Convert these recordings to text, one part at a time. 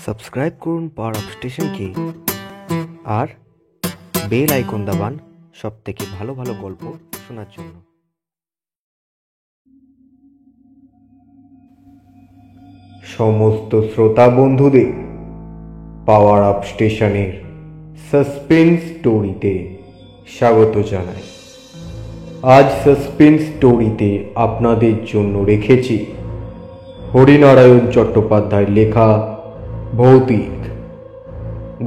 Subscribe করুন power up স্টেশনকে আর bell icon দাবান সবথেকে ভালো ভালো গল্প শোনার জন্য। সমস্ত শ্রোতা বন্ধুদের পাওয়ার আপ স্টেশনের সাসপেন্স স্টোরিতে স্বাগত জানাই। আজ সাসপেন্স স্টোরিতে আপনাদের জন্য রেখেছি হরিনারায়ণ চট্টোপাধ্যায়ের লেখা ভৌতিক।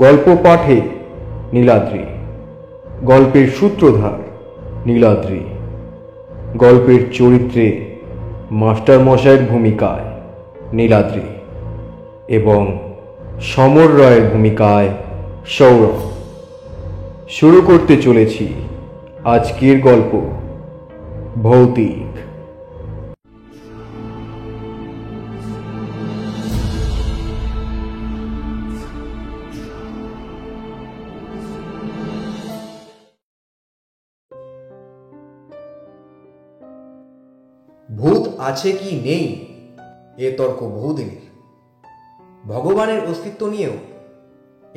গল্প পাঠে নীলাদ্রি, গল্পের সূত্রধার নীলাদ্রি, গল্পের চরিত্রে মাস্টার মশাইয়ের ভূমিকায় নীলাদ্রি এবং সমর রায়ের ভূমিকায় সৌরভ। শুরু করতে চলেছি আজকের গল্প ভৌতিক। ভূত আছে কি নেই এ তর্ক বহুদিনের। ভগবানের অস্তিত্ব নিয়েও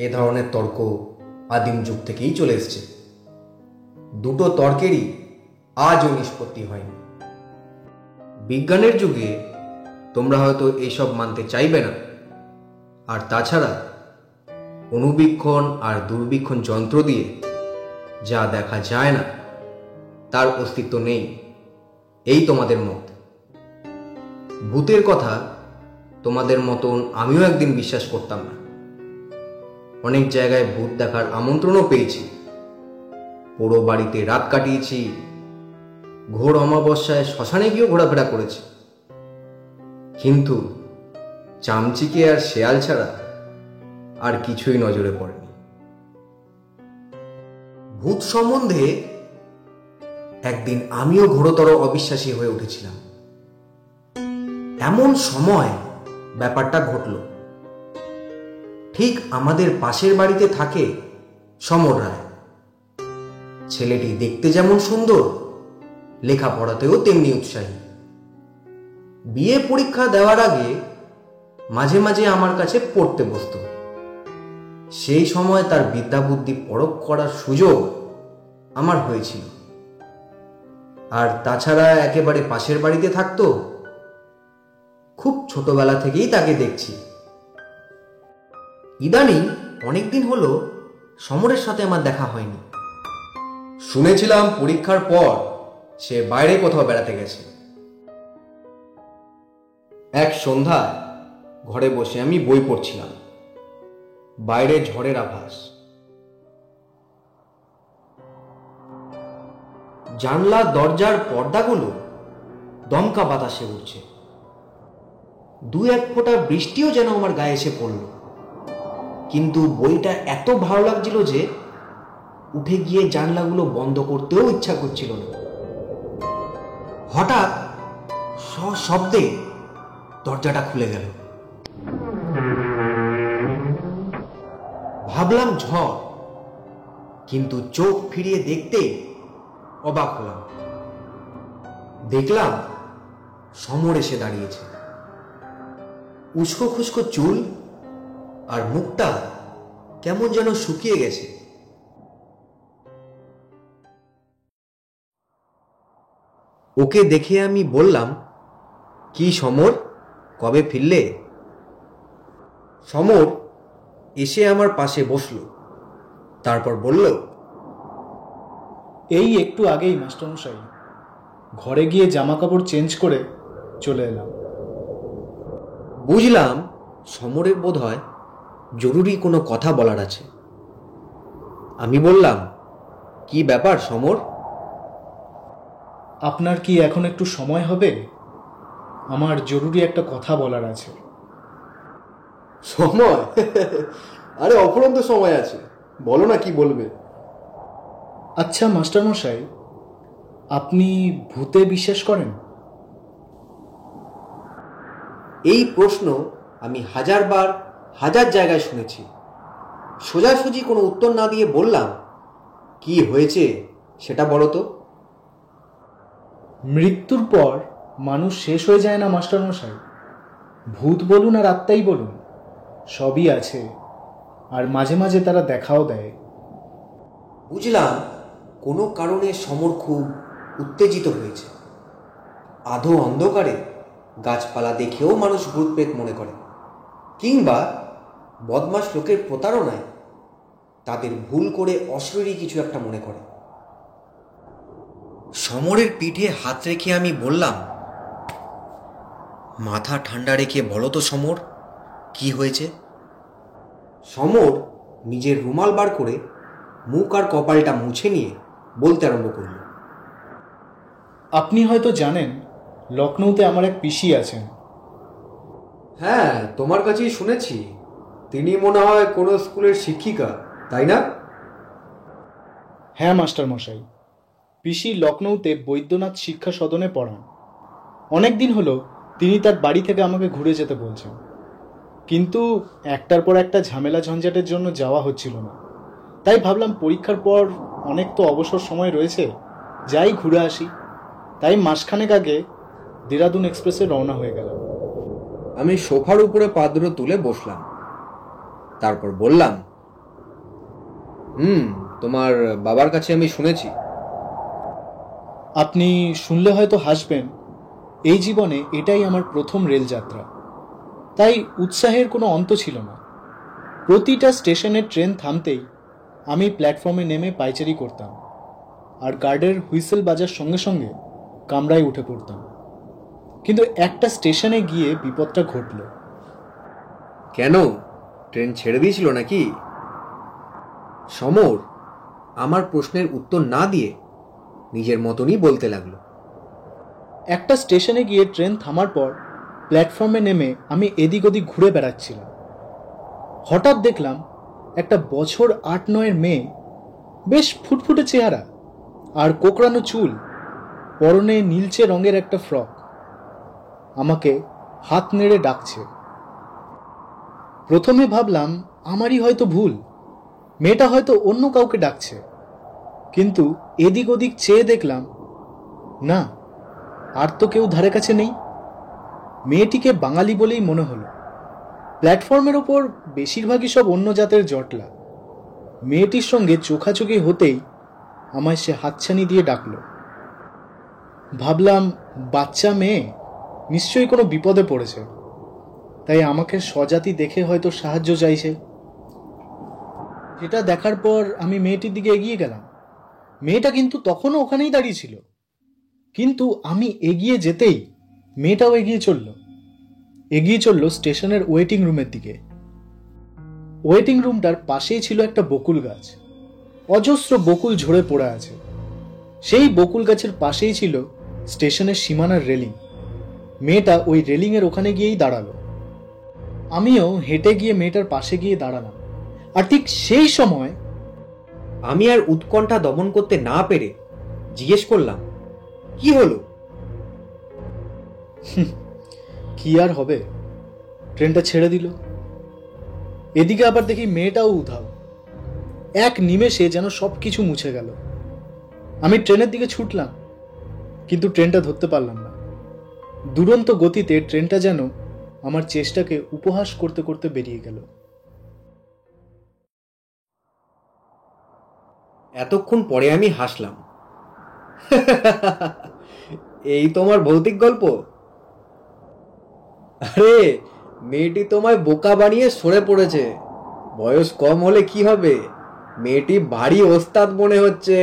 এ ধরনের তর্ক আদিম যুগ থেকেই চলে এসছে। দুটো তর্কেরই আজও নিষ্পত্তি হয়নি। বিজ্ঞানের যুগে তোমরা হয়তো এইসব মানতে চাইবে না, আর তাছাড়া অনুবীক্ষণ আর দূরবীক্ষণ যন্ত্র দিয়ে যা দেখা যায় না তার অস্তিত্ব নেই, এই তোমাদের মত। ভূতের কথা তোমাদের মতন আমিও একদিন বিশ্বাস করতাম না। অনেক জায়গায় ভূত দেখার আমন্ত্রণও পেয়েছি, পোড়ো বাড়িতে রাত কাটিয়েছি, ঘোর অমাবস্যায় শ্মশানে গিয়েও ঘোরাফেরা করেছি, কিন্তু চামচিকে আর শেয়াল ছাড়া আর কিছুই নজরে পড়েনি। ভূত সম্বন্ধে একদিন আমিও ঘোরতর অবিশ্বাসী হয়ে উঠেছিলাম। এমন সময় ব্যাপারটা ঘটল। ঠিক আমাদের পাশের বাড়িতে থাকে সমর রায়। ছেলেটি দেখতে যেমন সুন্দর, লেখাপড়াতেও তেমনি উৎসাহী। বিয়ে পরীক্ষা দেওয়ার আগে মাঝে মাঝে আমার কাছে পড়তে বসত। সেই সময় তার বিদ্যা বুদ্ধি পরখ করার সুযোগ আমার হয়েছিল। আর তাছাড়া একেবারে পাশের বাড়িতে থাকতো। খুব ছোটবেলা থেকেই তাকে দেখছি। ইদানিং অনেকদিন হলো সমরের সাথে আমার দেখা হয়নি। শুনেছিলাম পরীক্ষার পর সে বাইরে কোথাও বেড়াতে গেছে। এক সন্ধ্যায় ঘরে বসে আমি বই পড়ছিলাম। বাইরে ঝড়ের আভাস। জানলা দরজার পর্দাগুলো দমকা বাতাসে উঠছে। দু এক ফোঁটা বৃষ্টিও যেন আমার গায়ে এসে পড়ল। কিন্তু বইটা এত ভালো লাগছিল যে উঠে গিয়ে জানলাগুলো বন্ধ করতেও ইচ্ছা করছিল না। হঠাৎ সশব্দে দরজাটা খুলে গেল। ভাবলাম ঝড়, কিন্তু চোখ ফিরিয়ে দেখতেই অবাক হলাম। দেখলাম সমর এসে দাঁড়িয়েছে। উস্কো খুস্কো চুল আর মুখটা কেমন যেন শুকিয়ে গেছে। ওকে দেখে আমি বললাম, কি সমর, কবে ফিরলে? সমর এসে আমার পাশে বসলো, তারপর বলল, এই একটু আগেই মাস্টারমশাই, ঘরে গিয়ে জামা কাপড় চেঞ্জ করে চলে এলাম। বুঝলাম সমরের বোধহয় জরুরি কোনো কথা বলার আছে। আমি বললাম, কি ব্যাপার সমর? আপনার কি এখন একটু সময় হবে? আমার জরুরি একটা কথা বলার আছে। সময়? আরে অফুরন্ত সময় আছে, বলো না কি বলবে। আচ্ছা মাস্টারমশাই, আপনি ভূতে বিশ্বাস করেন? এই প্রশ্ন আমি হাজার জায়গায় শুনেছি। সোজাসুজি কোনো উত্তর না দিয়ে বললাম, কি হয়েছে সেটা বলো তো। মৃত্যুর পর মানুষ শেষ হয়ে যায় না মাস্টারমশাই। ভূত বলুন আর আত্মাই বলুন, সবই আছে, আর মাঝে মাঝে তারা দেখাও দেয়। বুঝলাম কোনো কারণে সমর খুব উত্তেজিত হয়েছে। আধো অন্ধকারে গাছপালা দেখেও মানুষ ভূতপ্রেত মনে করে, কিংবা বদমাশ লোকের প্রতারণায় তাদের ভুল করে অশরীরী কিছু একটা মনে করে। সমরের পিঠে হাত রেখে আমি বললাম, মাথা ঠান্ডা রেখে বলো তো সমর, কি হয়েছে? সমর নিজের রুমাল বার করে মুখ আর কপালটা মুছে নিয়ে বলতে আরম্ভ করল, আপনি হয়তো জানেন লখনৌতে আমার এক পিসি আছেন। হ্যাঁ, তোমার কাছেই শুনেছি। তিনি মনে হয় কোনো স্কুলের শিক্ষিকা, তাই না? হ্যাঁ মাস্টার মশাই, পিসি লখনৌতে বৈদ্যনাথ শিক্ষা সদনে পড়ান। অনেক দিন হলো তিনি তার বাড়ি থেকে আমাকে ঘুরে যেতে বলছেন, কিন্তু একটার পর একটা ঝামেলা ঝঞ্ঝাটের জন্য যাওয়া হচ্ছিল না। তাই ভাবলাম পরীক্ষার পর অনেক তো অবসর সময় রয়েছে, যাই ঘুরে আসি। তাই মাসখানেক আগে দেরাদুন এক্সপ্রেসে রওনা হয়ে গেলাম। আমি সোফার উপরে পা দুটো তুলে বসলাম, তারপর বললাম, তোমার বাবার কাছে আমি শুনেছি। আপনি শুনলে হয়তো হাসবেন, এই জীবনে এটাই আমার প্রথম রেলযাত্রা। তাই উৎসাহের কোনো অন্ত ছিল না। প্রতিটা স্টেশনে ট্রেন থামতেই আমি প্ল্যাটফর্মে নেমে পায়চারি করতাম, আর গার্ডের হুইসেল বাজার সঙ্গে সঙ্গে কামরায় উঠে পড়তাম। কিন্তু একটা স্টেশনে গিয়ে বিপদটা ঘটল। কেন, ট্রেন ছেড়ে দিয়েছিল নাকি? সমর আমার প্রশ্নের উত্তর না দিয়ে নিজের মতনই বলতে লাগলো, একটা স্টেশনে গিয়ে ট্রেন থামার পর প্ল্যাটফর্মে নেমে আমি এদিক ওদিক ঘুরে বেড়াচ্ছিলাম। হঠাৎ দেখলাম একটা বছর ৮-৯-এর মেয়ে, বেশ ফুটফুটে চেহারা আর কোকড়ানো চুল, পরনে নীলচে রঙের একটা ফ্রক, আমাকে হাত নেড়ে ডাকছে। প্রথমে ভাবলাম আমারই হয়তো ভুল, মেয়েটা হয়তো অন্য কাউকে ডাকছে। কিন্তু এদিক ওদিক চেয়ে দেখলাম না, আর তো কেউ ধারে কাছে নেই। মেয়েটিকে বাঙালি বলেই মনে হলো। প্ল্যাটফর্মের ওপর বেশিরভাগই সব অন্য জাতের জটলা। মেয়েটির সঙ্গে চোখাচোখি হতেই আমায় সে হাতছানি দিয়ে ডাকলো। ভাবলাম বাচ্চা মেয়ে, নিশ্চয়ই কোনো বিপদে পড়েছে, তাই আমাকে স্বজাতি দেখে হয়তো সাহায্য চাইছে। সেটা দেখার পর আমি মেয়েটির দিকে এগিয়ে গেলাম। মেয়েটা কিন্তু তখনও ওখানেই দাঁড়িয়ে ছিল, কিন্তু আমি এগিয়ে যেতেই মেয়েটাও এগিয়ে চলল স্টেশনের ওয়েটিং রুমের দিকে। ওয়েটিং রুমটার পাশেই ছিল একটা বকুল গাছ, অজস্র বকুল ঝরে পড়ে আছে। সেই বকুল গাছের পাশেই ছিল স্টেশনের সীমানার রেলিং। মেয়েটা ওই রেলিংয়ের ওখানে গিয়েই দাঁড়ালো। আমিও হেঁটে গিয়ে মেয়েটার পাশে গিয়ে দাঁড়ালাম। আর ঠিক সেই সময় আমি আর উৎকণ্ঠা দমন করতে না পেরে জিজ্ঞেস করলাম, কি হলো? কি আর হবে, ট্রেনটা ছেড়ে দিল। এদিকে আবার দেখি মেয়েটাও উধাও। এক নিমেষে যেন সবকিছু মুছে গেল। আমি ট্রেনের দিকে ছুটলাম, কিন্তু ট্রেনটা ধরতে পারলাম না। দুরন্ত গতিতে ট্রেনটা যেন আমার চেষ্টাকে উপহাস করতে করতে বেরিয়ে গেল। এতক্ষণ পরে আমি হাসলাম। এই তোমার ভৌতিক গল্প? আরে, মেয়েটি তোমায় বোকা বানিয়ে সরে পড়েছে। বয়স কম হলে কি হবে, মেয়েটি ভারী ওস্তাদ মনে হচ্ছে।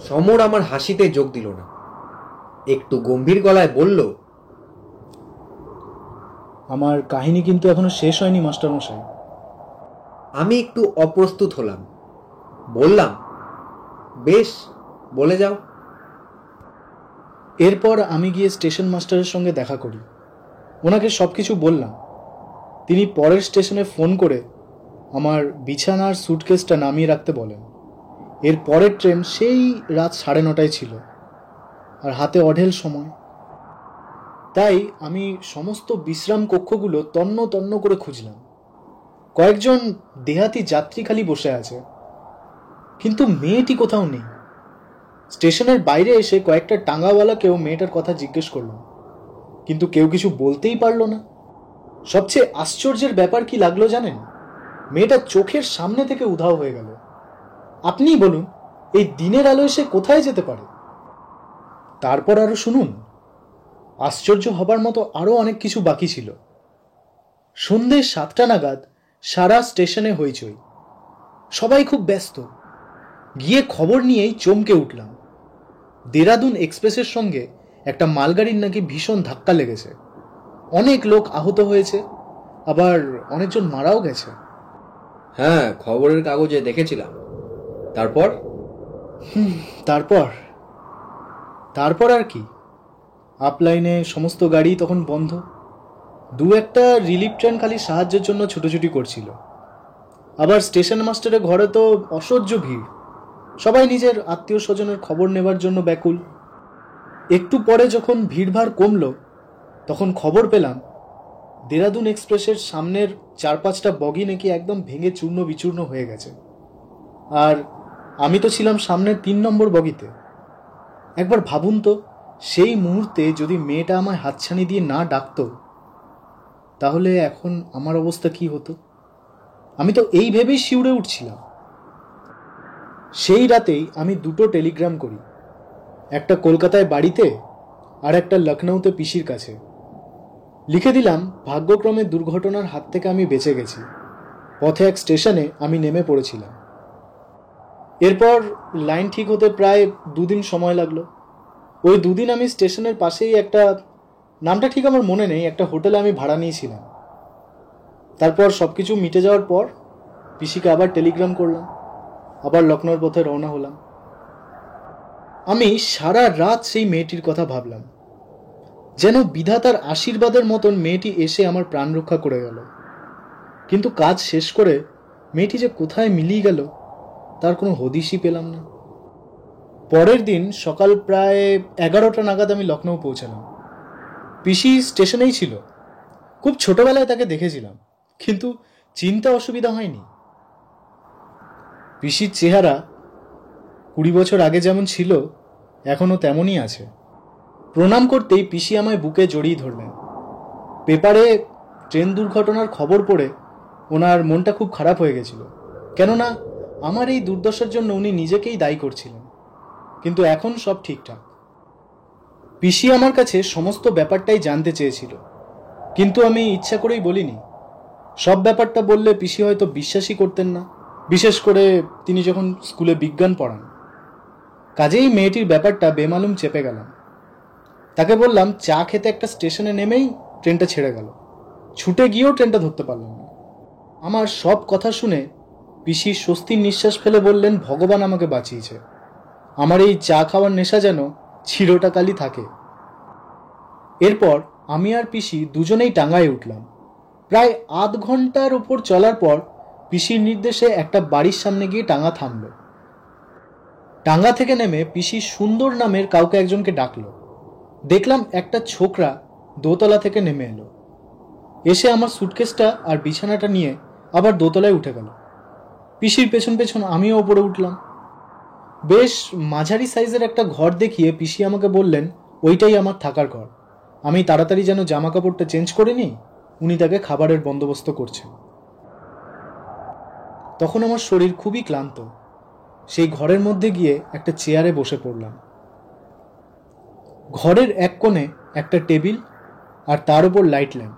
সমর আমার হাসিতে যোগ দিল না, একটু গম্ভীর গলায় বলল, আমার কাহিনী কিন্তু এখনো শেষ হয়নি মাস্টারমশাই। আমি একটু অপ্রস্তুত হলাম। বললাম, বেশ, বলে যাও। এরপর আমি গিয়ে স্টেশন মাস্টারের সঙ্গে দেখা করি। ওনাকে সবকিছু বললাম। তিনি পরের স্টেশনে ফোন করে আমার বিছানার সুটকেসটা নামিয়ে রাখতে বলেন। এর পরের ট্রেন সেই রাত 9:30 ছিল, আর হাতে অঢেল সময়। তাই আমি সমস্ত বিশ্রাম কক্ষগুলো তন্ন তন্ন করে খুঁজলাম। কয়েকজন দেহাতি যাত্রী খালি বসে আছে, কিন্তু মেয়েটি কোথাও নেই। স্টেশনের বাইরে এসে কয়েকটা টাঙ্গাওয়ালাকেও মেয়েটার কথা জিজ্ঞেস করলাম, কিন্তু কেউ কিছু বলতেই পারল না। সবচেয়ে আশ্চর্যের ব্যাপার কি লাগলো জানেন? মেয়েটা চোখের সামনে থেকে উধাও হয়ে গেল। আপনিই বলুন, এই দিনের আলোয় সে কোথায় যেতে পারে? তারপর আরো শুনুন, আশ্চর্য হবার মতো আরো অনেক কিছু বাকি ছিল। সন্ধে 7টা নাগাদ সারা স্টেশনে হইচই, সবাই খুব ব্যস্ত। গিয়ে খবর নিয়েই চমকে উঠলাম। দেরাদুন এক্সপ্রেসের সঙ্গে একটা মালগাড়ির নাকি ভীষণ ধাক্কা লেগেছে। অনেক লোক আহত হয়েছে, আবার অনেকজন মারাও গেছে। হ্যাঁ, খবরের কাগজে দেখেছিলাম। তারপর? তারপর তারপর আর কি, আপলাইনে সমস্ত গাড়ি তখন বন্ধ। দু একটা রিলিফ ট্রেন খালি সাহায্যের জন্য ছুটোছুটি করছিল। আবার স্টেশন মাস্টারের ঘরে তো অসহ্য ভিড়, সবাই নিজের আত্মীয় স্বজনের খবর নেবার জন্য ব্যাকুল। একটু পরে যখন ভিড়ভাড় কমলো, তখন খবর পেলাম দেরাদুন এক্সপ্রেসের সামনের 4-5টা বগি নাকি একদম ভেঙে চূর্ণ বিচূর্ণ হয়ে গেছে। আর আমি তো ছিলাম সামনের 3 নম্বর বগিতে। একবার ভাবুন তো, সেই মুহূর্তে যদি মেয়েটা আমায় হাতছানি দিয়ে না ডাকতো, তাহলে এখন আমার অবস্থা কি হতো? আমি তো এই ভেবেই শিউরে উঠছিলাম। সেই রাতেই আমি 2টো টেলিগ্রাম করি, একটা কলকাতায় বাড়িতে আর একটা লখনৌতে পিসির কাছে। লিখে দিলাম ভাগ্যক্রমে দুর্ঘটনার হাত থেকে আমি বেঁচে গেছি, পথে এক স্টেশনে আমি নেমে পড়েছিলাম। এরপর লাইন ঠিক হতে প্রায় 2 দিন সময় লাগলো। ওই 2 দিন আমি স্টেশনের পাশেই একটা, নামটা ঠিক আমার মনে নেই, একটা হোটেলে আমি ভাড়া নিয়েছিলাম। তারপর সব কিছু মিটে যাওয়ার পর পিসিকে আবার টেলিগ্রাম করলাম, আবার লখনৌর পথে রওনা হলাম। আমি সারা রাত সেই মেয়েটির কথা ভাবলাম, যেন বিধাতার আশীর্বাদের মতন মেয়েটি এসে আমার প্রাণ রক্ষা করে গেল। কিন্তু কাজ শেষ করে মেয়েটি যে কোথায় মিলিয়ে গেল তার কোনো হদিশই পেলাম না। পরের দিন সকাল প্রায় 11টা নাগাদ আমি লখনৌ পৌঁছালাম। পিসি স্টেশনেই ছিল। খুব ছোটবেলায় তাকে দেখেছিলাম, কিন্তু চিনতে অসুবিধা হয়নি। পিসির চেহারা 20 বছর আগে যেমন ছিল এখনো তেমনই আছে। প্রণাম করতেই পিসি আমায় বুকে জড়িয়ে ধরলেন। পেপারে ট্রেন দুর্ঘটনার খবর পড়ে ওনার মনটা খুব খারাপ হয়ে গেছিল, কেননা আমার এই দুর্দশার জন্য উনি নিজেকেই দায়ী করছিলেন। কিন্তু এখন সব ঠিকঠাক। পিসি আমার কাছে সমস্ত ব্যাপারটাই জানতে চেয়েছিল, কিন্তু আমি ইচ্ছা করেই বলিনি। সব ব্যাপারটা বললে পিসি হয়তো বিশ্বাসই করতেন না, বিশেষ করে তিনি যখন স্কুলে বিজ্ঞান পড়ান। কাজেই মেয়েটির ব্যাপারটা বেমালুম চেপে গেলাম। তাকে বললাম চা খেতে একটা স্টেশনে নেমেই ট্রেনটা ছেড়ে গেল। ছুটে গিয়েও ট্রেনটা ধরতে পারলাম না। আমার সব কথা শুনে পিসি স্বস্তির নিঃশ্বাস ফেলে বললেন, ভগবান আমাকে বাঁচিয়েছে। আমার এই চা খাওয়ার নেশা যেন চিরটাকালই থাকে। এরপর আমি আর পিসি দুজনেই টাঙ্গায় উঠলাম। প্রায় আধ ঘন্টার উপর চলার পর পিসির নির্দেশে একটা বাড়ির সামনে গিয়ে টাঙ্গা থামল। টাঙ্গা থেকে নেমে পিসি সুন্দর নামের কাউকে একজনকে ডাকলো। দেখলাম একটা ছোকরা দোতলা থেকে নেমে এলো, এসে আমার সুটকেসটা আর বিছানাটা নিয়ে আবার দোতলায় উঠে গেল। পিসির পেছন পেছন আমিও ওপরে উঠলাম। বেশ মাঝারি সাইজের একটা ঘর দেখিয়ে পিসি আমাকে বললেন ওইটাই আমার থাকার ঘর। আমি তাড়াতাড়ি যেন জামা কাপড়টা চেঞ্জ করে নিই, উনি তাকে খাবারের বন্দোবস্ত করছেন। তখন আমার শরীর খুবই ক্লান্ত। সেই ঘরের মধ্যে গিয়ে একটা চেয়ারে বসে পড়লাম। ঘরের এক কোণে একটা টেবিল আর তার উপর লাইট ল্যাম্প,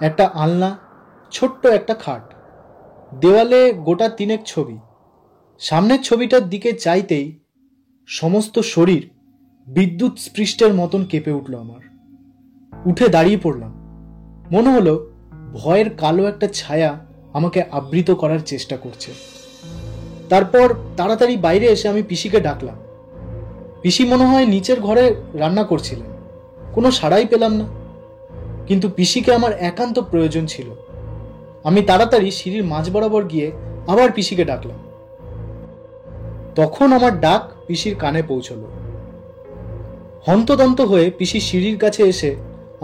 একটা আলনা, ছোট্ট একটা খাট, দেওয়ালে গোটা 3 ছবি। সামনের ছবিটার দিকে চাইতেই সমস্ত শরীর বিদ্যুৎ স্পৃষ্টের মতন কেঁপে উঠল আমার। উঠে দাঁড়িয়ে পড়লাম। মনে হলো ভয়ের কালো একটা ছায়া আমাকে আবৃত করার চেষ্টা করছে। তারপর তাড়াতাড়ি বাইরে এসে আমি পিসিকে ডাকলাম। পিসি মনে হয় নিচের ঘরে রান্না করছিলেন। কোনো সাড়াই পেলাম না, কিন্তু পিসিকে আমার একান্ত প্রয়োজন ছিল। আমি তাড়াতাড়ি সিঁড়ির মাঝ বরাবর গিয়ে আবার পিসিকে ডাকলাম। তখন আমার ডাক পিসির কানে পৌঁছলো। হন্তদন্ত হয়ে পিসি সিঁড়ির কাছে এসে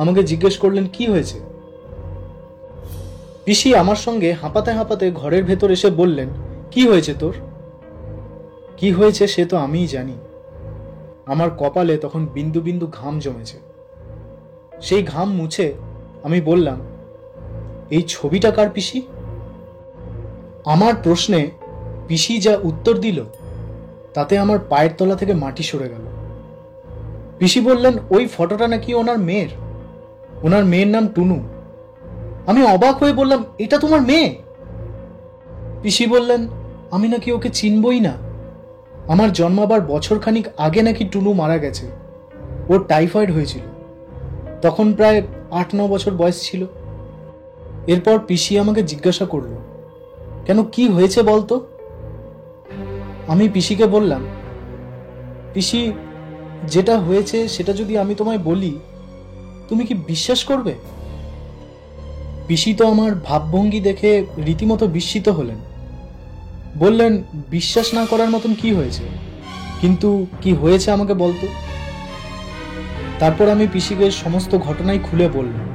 আমাকে জিজ্ঞেস করলেন কি হয়েছে। পিসি আমার সঙ্গে হাঁপাতে হাঁপাতে ঘরের ভেতর এসে বললেন, কি হয়েছে তোর? কি হয়েছে সে তো আমিই জানি। আমার কপালে তখন বিন্দু বিন্দু ঘাম জমেছে। সেই ঘাম মুছে আমি বললাম, এই ছবিটা কার পিসি? আমার প্রশ্নে পিসি যা উত্তর দিল তাতে আমার পায়ের তলা থেকে মাটি সরে গেল। পিসি বললেন ওই ফটোটা নাকি ওনার মেয়ের নাম টুনু। আমি অবাক হয়ে বললাম, এটা তোমার মেয়ে? পিসি বললেন, আমি নাকি ওকে চিনবই না। আমার জন্মাবার বছরখানিক আগে নাকি টুনু মারা গেছে। ওর টাইফয়েড হয়েছিল, তখন প্রায় 8-9 বছর বয়স ছিল। এরপর পিসি আমাকে জিজ্ঞাসা করলো, কেন, কি হয়েছে বলতো? আমি পিসিকে বললাম, পিসি, যেটা হয়েছে সেটা যদি আমি তোমায় বলি তুমি কি বিশ্বাস করবে? পিসি তো আমার ভাবভঙ্গি দেখে রীতিমতো বিস্মিত হলেন। বললেন, বিশ্বাস না করার মতন কি হয়েছে, কিন্তু কি হয়েছে আমাকে বলতো। তারপর আমি পিসিকে সমস্ত ঘটনাই খুলে বললাম।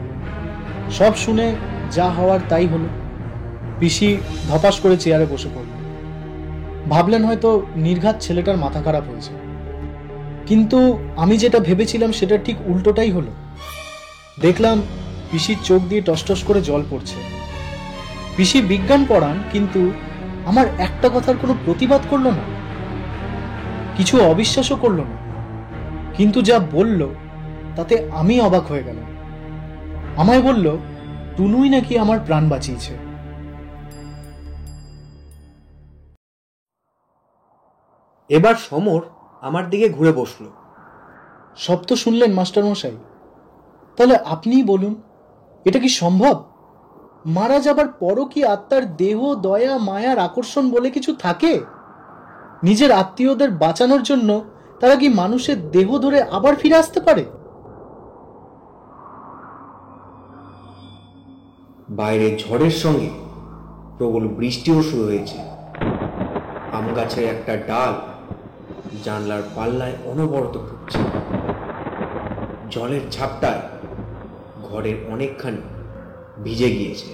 সব শুনে যা হওয়ার তাই হলো। পিসি ধপাস করে চেয়ারে বসে পড়লেন। ভাবলেন হয়তো নির্ঘাত ছেলেটার মাথা খারাপ হয়েছে, কিন্তু আমি যেটা ভেবেছিলাম সেটা ঠিক উল্টোটাই হলো। দেখলাম পিসির চোখ দিয়ে টসটস করে জল পড়ছে। পিসি বিজ্ঞান পড়ান, কিন্তু আমার একটা কথার কোনো প্রতিবাদ করলো না, কিছু অবিশ্বাসও করলো না, কিন্তু যা বলল তাতে আমি অবাক হয়ে গেলাম। আমায় বলল, টুনুই নাকি আমার প্রাণ বাঁচিয়েছে। এবার সমর আমার দিকে ঘুরে বসলো। সব তো শুনলেন মাস্টারমশাই, তাহলে আপনিই বলুন, এটা কি সম্ভব? মারা যাবার পরও কি আত্মার দেহ, দয়া, মায়ার আকর্ষণ বলে কিছু থাকে? নিজের আত্মীয়দের বাঁচানোর জন্য তারা কি মানুষের দেহ ধরে আবার ফিরে আসতে পারে? বাইরে ঝড়ের সঙ্গে প্রবল বৃষ্টিও শুরু হয়েছে। আম গাছের একটা ডাল জানলার পাল্লায় অনবরত ঠুকছে। জলের ঝাপটায় ঘরের অনেকখানি ভিজে গিয়েছে।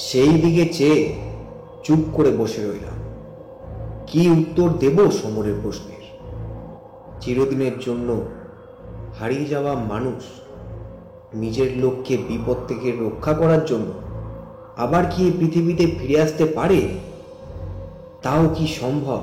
সেই দিকে চেয়ে চুপ করে বসে রইলাম। কি উত্তর দেব সমরের প্রশ্নের? চিরদিনের জন্য হারিয়ে যাওয়া মানুষ নিজের লোককে বিপদ থেকে রক্ষা করার জন্য আবার কি এই পৃথিবীতে ফিরে আসতে পারে? তাও কি সম্ভব?